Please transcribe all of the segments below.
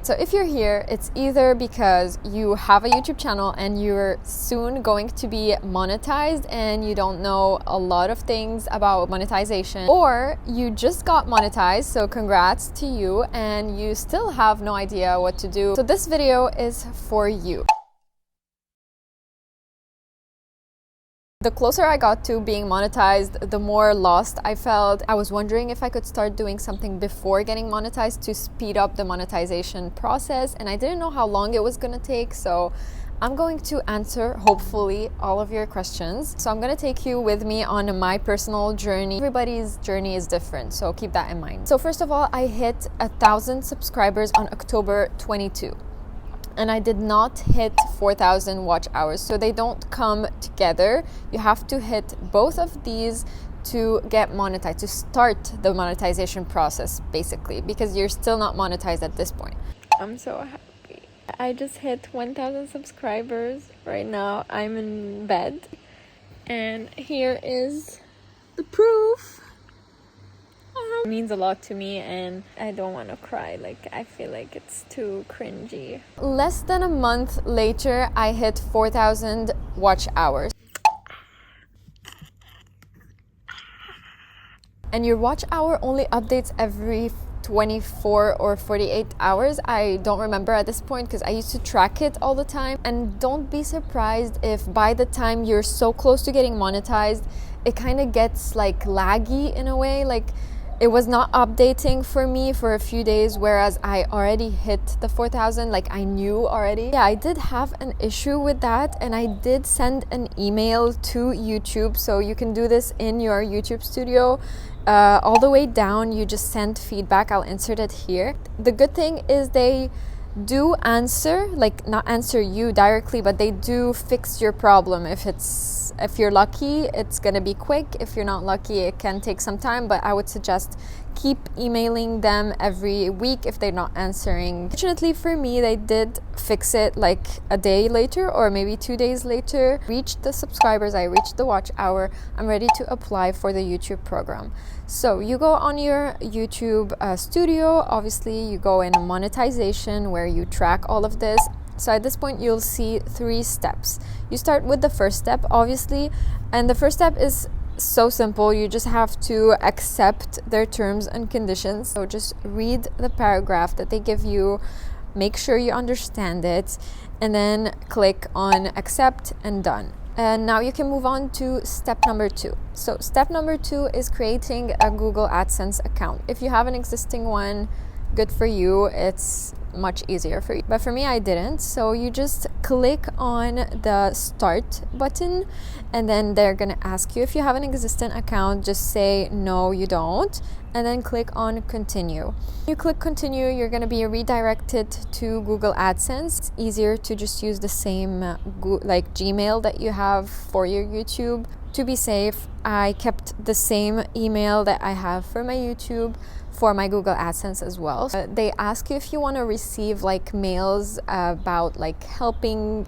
So if you're here, it's either because you have a YouTube channel and you're soon going to be monetized and you don't know a lot of things about monetization, or you just got monetized, so congrats to you, and you still have no idea what to do. So this video is for you. The closer I got to being monetized, the more lost I felt. I was wondering if I could start doing something before getting monetized to speed up the monetization process, and I didn't know how long it was going to take, so I'm going to answer, hopefully, all of your questions. So I'm going to take you with me on my personal journey. Everybody's journey is different, so keep that in mind. So first of all, I hit 1,000 subscribers on October 22. And I did not hit 4,000 watch hours, so they don't come together. You have to hit both of these to get monetized, to start the monetization process, basically, because you're still not monetized at this point. I'm so happy. I just hit 1,000 subscribers right now. I'm in bed, and here is the proof. It means a lot to me, and I don't want to cry. Like, I feel like it's too cringy. Less than a month later, I hit 4,000 watch hours. And your watch hour only updates every 24 or 48 hours. I don't remember at this point because I used to track it all the time. And don't be surprised if by the time you're so close to getting monetized, it kind of gets like laggy in a way. Like, it was not updating for me for a few days, whereas I already hit the 4,000, like I knew already. Yeah, I did have an issue with that, and I did send an email to YouTube, so you can do this in your YouTube studio. All the way down, you just send feedback. I'll insert it here. The good thing is they do answer, like not answer you directly, but they do fix your problem. If you're lucky, it's gonna be quick. If you're not lucky, it can take some time, but I would suggest keep emailing them every week if they're not answering. Fortunately for me, they did fix it like a day later or maybe 2 days later. Reached the subscribers, I reached the watch hour. I'm ready to apply for the YouTube program. So you go on your YouTube studio. Obviously, you go in monetization where you track all of this. So at this point, you'll see 3 steps. You start with the first step, obviously, and the first step is so simple. You just have to accept their terms and conditions. So just read the paragraph that they give you, make sure you understand it, and then click on accept and done. And now you can move on to step number 2. So step number 2 is creating a Google Adsense account. If you have an existing one, good for you. It's much easier for you, but for me, I didn't. So you just click on the start button, and then they're gonna ask you if you have an existing account. Just say no, you don't, and then click on continue. You click continue, you're gonna be redirected to Google Adsense. It's easier to just use the same like Gmail that you have for your YouTube. To be safe, I kept the same email that I have for my YouTube for my Google Adsense as well. They ask you if you want to receive like mails about like helping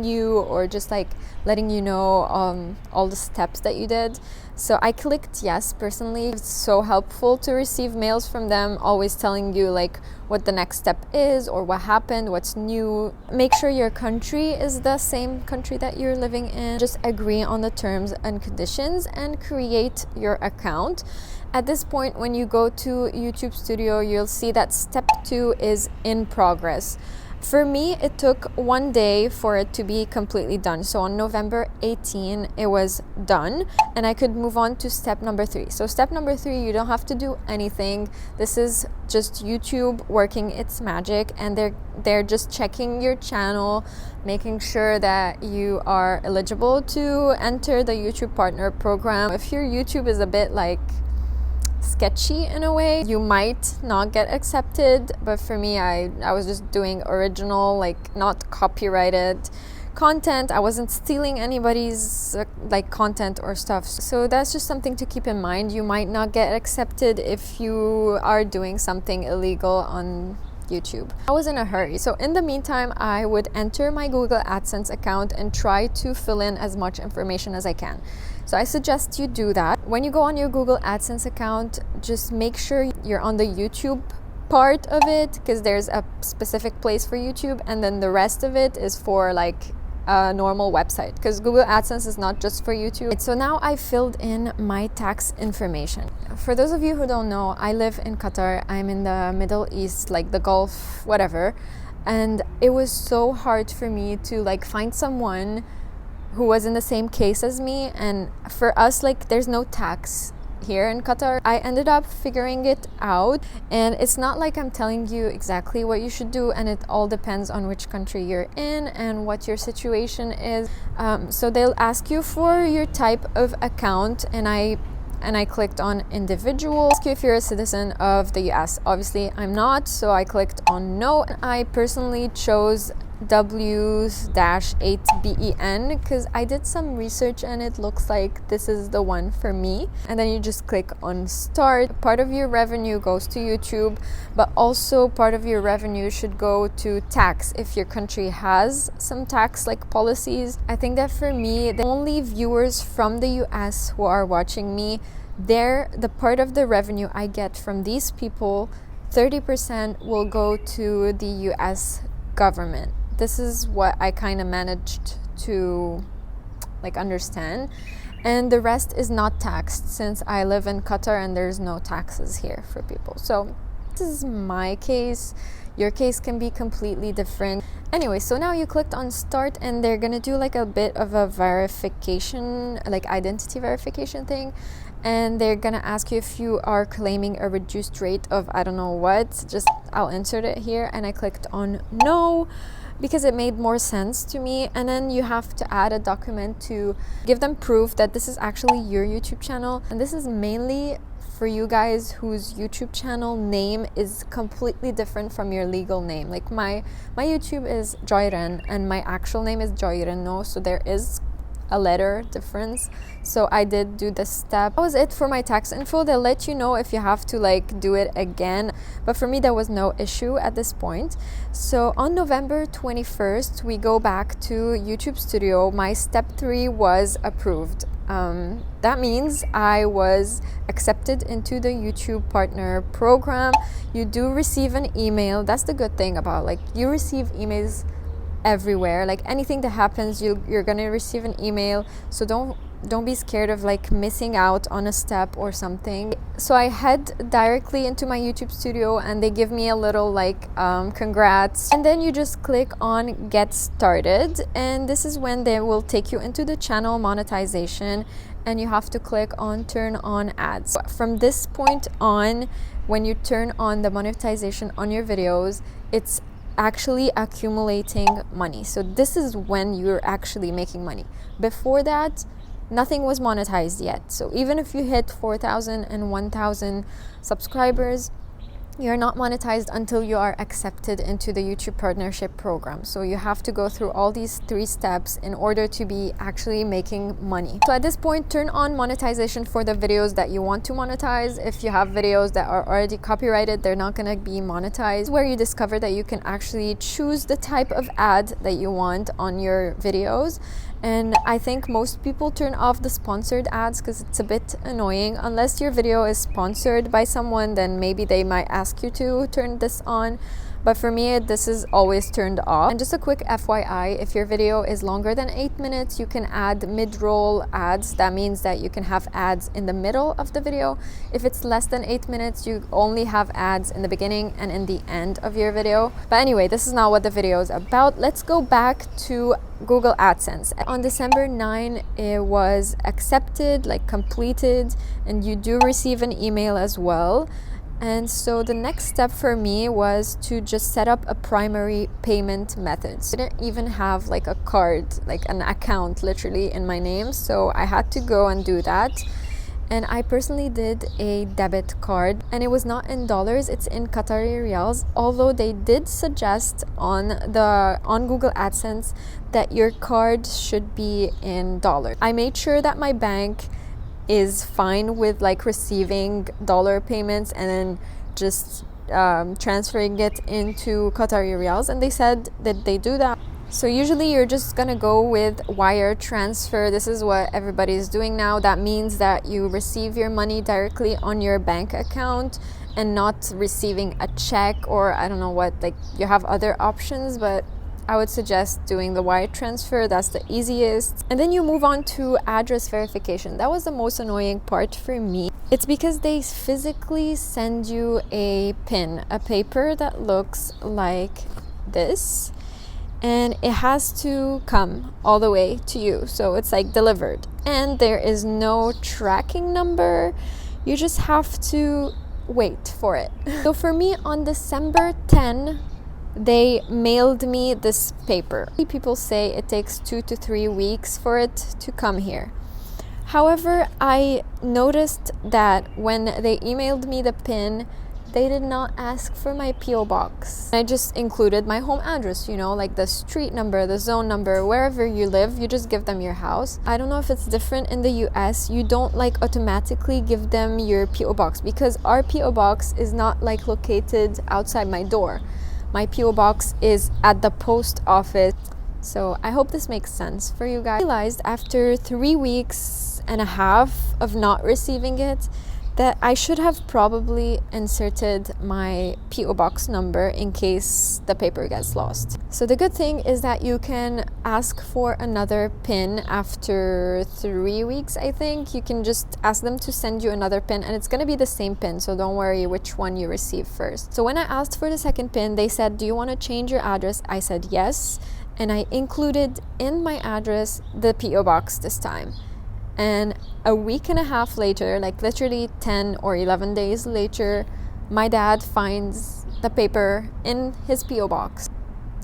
you, or just like letting you know all the steps that you did. So I clicked yes. Personally, it's so helpful to receive mails from them, always telling you like what the next step is or what happened, what's new. Make sure your country is the same country that you're living in. Just agree on the terms and conditions and create your account. At this point, when you go to YouTube Studio, you'll see that step 2 is in progress. For me, it took 1 day for it to be completely done. So on November 18, it was done, and I could move on to step number 3. So step number 3, you don't have to do anything. This is just YouTube working its magic, and they're just checking your channel, making sure that you are eligible to enter the YouTube Partner Program. If your YouTube is a bit like sketchy in a way, you might not get accepted, but for me, I was just doing original, like not copyrighted content. I wasn't stealing anybody's like content or stuff, so that's just something to keep in mind. You might not get accepted if you are doing something illegal on YouTube. I was in a hurry, so in the meantime, I would enter my Google Adsense account and try to fill in as much information as I can. So I suggest you do that. When you go on your Google Adsense account, just make sure you're on the YouTube part of it, because there's a specific place for YouTube, and then the rest of it is for like a normal website, because Google AdSense is not just for YouTube. So now I filled in my tax information. For those of you who don't know, I live in Qatar. I'm in the Middle East, like the Gulf, whatever. And it was so hard for me to like find someone who was in the same case as me. And for us, like, there's no tax here in Qatar. I ended up figuring it out, and it's not like I'm telling you exactly what you should do, and it all depends on which country you're in and what your situation is. So they'll ask you for your type of account, and I clicked on individual. Ask you if you're a citizen of the US. Obviously I'm not, so I clicked on no. I personally chose W-8BEN because I did some research and it looks like this is the one for me. And then you just click on start. Part of your revenue goes to YouTube, but also part of your revenue should go to tax if your country has some tax like policies. I think that for me, the only viewers from the US who are watching me, the part of the revenue I get from these people, 30% will go to the US government. This is what I kind of managed to like understand, and the rest is not taxed since I live in Qatar and there's no taxes here for people. So this is my case. Your case can be completely different. Anyway, so now you clicked on start and they're gonna do like a bit of a verification, like identity verification thing, and they're gonna ask you if you are claiming a reduced rate of I don't know what. Just I'll insert it here, and I clicked on no because it made more sense to me. And then you have to add a document to give them proof that this is actually your YouTube channel, and this is mainly for you guys whose YouTube channel name is completely different from your legal name. Like my YouTube is Joyren and my actual name is Joyreno, so there is a letter difference. So I did do this step. That was it for my tax info. They'll let you know if you have to like do it again, but for me there was no issue at this point. So on November 21st we go back to YouTube Studio. My step 3 was approved. That means I was accepted into the YouTube Partner Program. You do receive an email. That's the good thing about, like, you receive emails everywhere. Like anything that happens, you're gonna receive an email. So don't be scared of like missing out on a step or something. So I head directly into my YouTube Studio and they give me a little like congrats, and then you just click on get started, and this is when they will take you into the channel monetization, and you have to click on turn on ads. From this point on, when you turn on the monetization on your videos, it's actually accumulating money. So this is when you're actually making money. Before that, nothing was monetized yet. So even if you hit 4,000 and 1,000 subscribers, you're not monetized until you are accepted into the YouTube Partnership Program. So you have to go through all these 3 steps in order to be actually making money. So at this point, turn on monetization for the videos that you want to monetize. If you have videos that are already copyrighted, they're not gonna be monetized. Where you discover that you can actually choose the type of ad that you want on your videos. And I think most people turn off the sponsored ads because it's a bit annoying. Unless your video is sponsored by someone, then maybe they might ask you to turn this on. But for me, this is always turned off. And just a quick FYI, if your video is longer than 8 minutes, you can add mid-roll ads. That means that you can have ads in the middle of the video. If it's less than 8 minutes, you only have ads in the beginning and in the end of your video. But anyway, this is not what the video is about. Let's go back to Google AdSense. On December 9, it was accepted, like completed, and you do receive an email as well. And so the next step for me was to just set up a primary payment method. So I didn't even have like a card, like an account literally in my name. So I had to go and do that. And I personally did a debit card, and it was not in dollars, it's in Qatari riyals, although they did suggest on Google AdSense that your card should be in dollars. I made sure that my bank is fine with like receiving dollar payments and then just transferring it into Qatari riyals, and they said that they do that. So usually you're just gonna go with wire transfer. This is what everybody is doing now. That means that you receive your money directly on your bank account and not receiving a check, or I don't know what, like you have other options, but I would suggest doing the wire transfer. That's the easiest. And then you move on to address verification. That was the most annoying part for me. It's because they physically send you a pin, a paper that looks like this, and it has to come all the way to you. So it's like delivered, and there is no tracking number. You just have to wait for it. So for me, on December 10, they mailed me this paper. People say it takes 2 to 3 weeks for it to come here. However, I noticed that when they emailed me the PIN, they did not ask for my PO box. I just included my home address, you know, like the street number, the zone number, wherever you live, you just give them your house. I don't know if it's different in the US. You don't like automatically give them your PO box, because our PO box is not like located outside my door. My PO box is at the post office. So I hope this makes sense for you guys. I realized after 3 weeks and a half of not receiving it that I should have probably inserted my PO box number in case the paper gets lost. So the good thing is that you can ask for another PIN after 3 weeks, I think. You can just ask them to send you another PIN, and it's gonna be the same PIN, so don't worry which one you receive first. So when I asked for the second PIN, they said, do you wanna change your address? I said yes, and I included in my address the PO box this time. And a week and a half later, like literally 10 or 11 days later, my dad finds the paper in his PO box.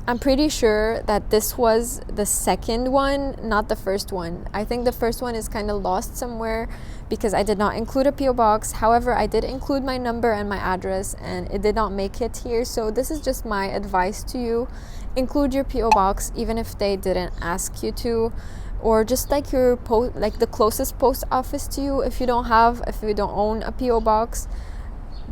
I'm pretty sure that this was the second one, not the first one. I think the first one is kind of lost somewhere because I did not include a PO box. However, I did include my number and my address, and it did not make it here. So this is just my advice to you. Include your PO box even if they didn't ask you to, or just like your like the closest post office to you. If you don't own a PO box,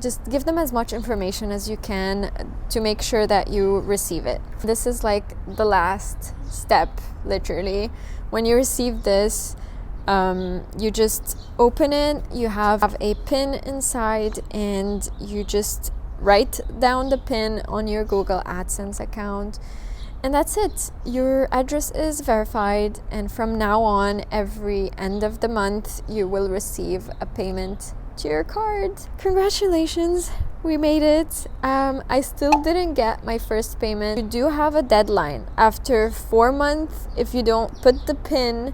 just give them as much information as you can to make sure that you receive it. This is like the last step, literally. When you receive this, you just open it, you have a PIN inside, and you just write down the PIN on your Google Adsense account. And that's it. Your address is verified, and from now on, every end of the month, you will receive a payment to your card. Congratulations, we made it. I still didn't get my first payment. You do have a deadline. After 4 months, if you don't put the PIN,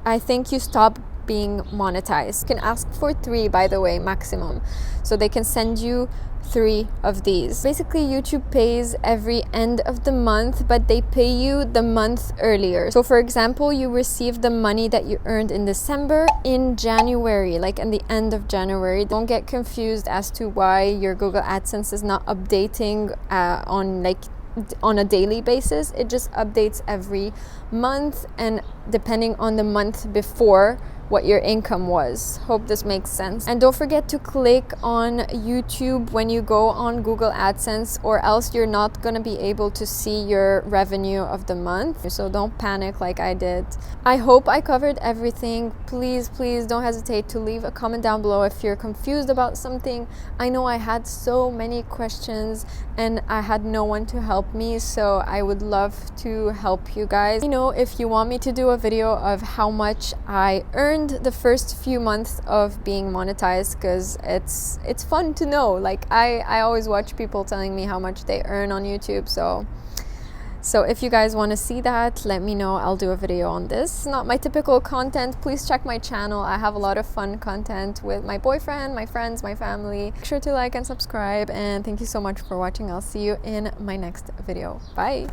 I think you stop being monetized. You can ask for 3, by the way, maximum. So they can send you 3 of these. Basically, YouTube pays every end of the month, but they pay you the month earlier. So for example, you receive the money that you earned in December in January, like in the end of January. Don't get confused as to why your Google AdSense is not updating on a daily basis. It just updates every month, and depending on the month before, what your income was. Hope this makes sense. And don't forget to click on YouTube when you go on Google AdSense, or else you're not gonna be able to see your revenue of the month. So don't panic like I did. I hope I covered everything. Please don't hesitate to leave a comment down below if you're confused about something. I know I had so many questions and I had no one to help me, so I would love to help you guys. You know, if you want me to do a video of how much I earned the first few months of being monetized, because it's fun to know. Like I always watch people telling me how much they earn on YouTube, so if you guys want to see that, let me know. I'll do a video on this. It's not my typical content. Please check my channel. I have a lot of fun content with my boyfriend, my friends, my family. Make sure to like and subscribe, and thank you so much for watching. I'll see you in my next video. Bye.